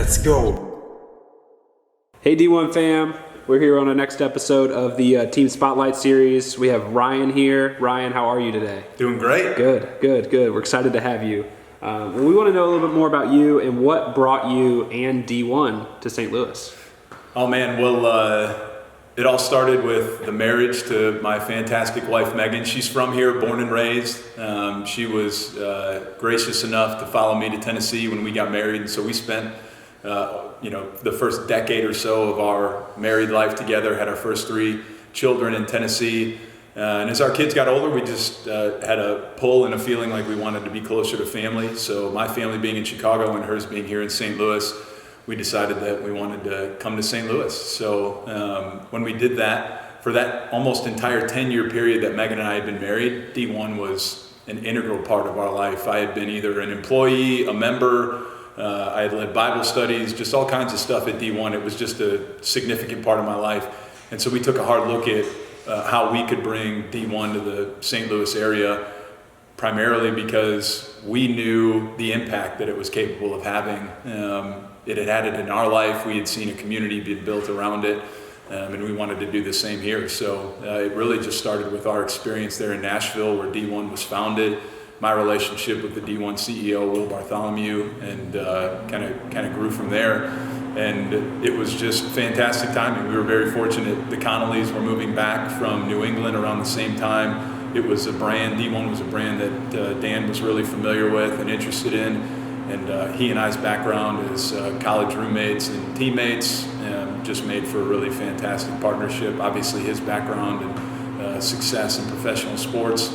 Let's go. Hey D1 fam, we're here on our next episode of the Team Spotlight series. We have Ryan here. Ryan, how are you today? Doing great. Good. We're excited to have you. And we want to know a little bit more about you and what brought you and D1 to St. Louis. Oh man, well, it all started with the marriage to my fantastic wife, Megan. She's from here, born and raised. She was gracious enough to follow me to Tennessee when we got married. And so we spent, the first decade or so of our married life together, had our first 3 children in Tennessee. And as our kids got older, we just had a pull and a feeling like we wanted to be closer to family. So my family being in Chicago and hers being here in St. Louis, we decided that we wanted to come to St. Louis. So when we did that, for that almost entire 10-year period that Megan and I had been married, D1 was an integral part of our life. I had been either an employee, a member, I had led Bible studies, just all kinds of stuff at D1. It was just a significant part of my life. And so we took a hard look at how we could bring D1 to the St. Louis area, primarily because we knew the impact that it was capable of having. It had had it in our life. We had seen a community be built around it, and we wanted to do the same here. So it really just started with our experience there in Nashville, where D1 was founded, my relationship with the D1 CEO, Will Bartholomew, and kind of grew from there. And it was just fantastic timing. We were very fortunate. The Connollys were moving back from New England around the same time. It was a brand, D1 was a brand that Dan was really familiar with and interested in. And he and I's background as college roommates and teammates just made for a really fantastic partnership. Obviously his background and success in professional sports,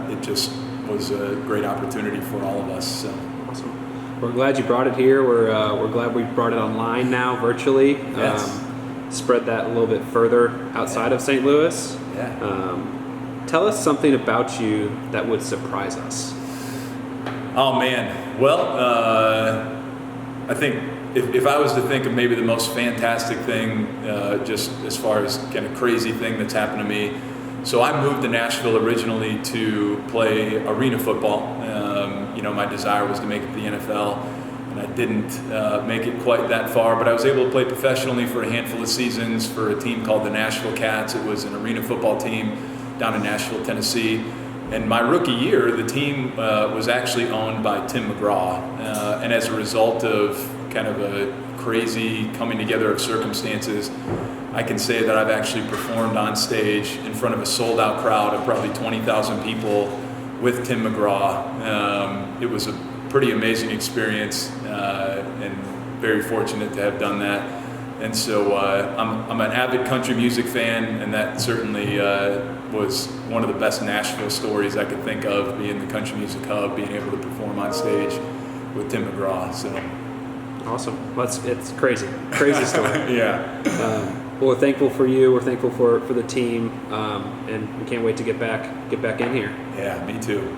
it just was a great opportunity for all of us. So. Awesome. We're glad you brought it here. We're glad we brought it online now, virtually. Yes. Spread that a little bit further outside of St. Louis. Yeah. Tell us something about you that would surprise us. Oh man, well, I think if I was to think of maybe the most fantastic thing, just as far as kind of crazy thing that's happened to me. So I moved to Nashville originally to play arena football. My desire was to make it to the NFL, and I didn't make it quite that far, but I was able to play professionally for a handful of seasons for a team called the Nashville Cats. It was an arena football team down in Nashville, Tennessee. And my rookie year, the team was actually owned by Tim McGraw. And as a result of kind of a crazy coming together of circumstances, I can say that I've actually performed on stage in front of a sold-out crowd of probably 20,000 people with Tim McGraw. It was a pretty amazing experience and very fortunate to have done that. And so I'm an avid country music fan, and that certainly was one of the best Nashville stories I could think of, being the country music hub, being able to perform on stage with Tim McGraw. So awesome. It's crazy story. Yeah. Well, we're thankful for you. We're thankful for the team, and we can't wait to get back in here. Yeah, me too.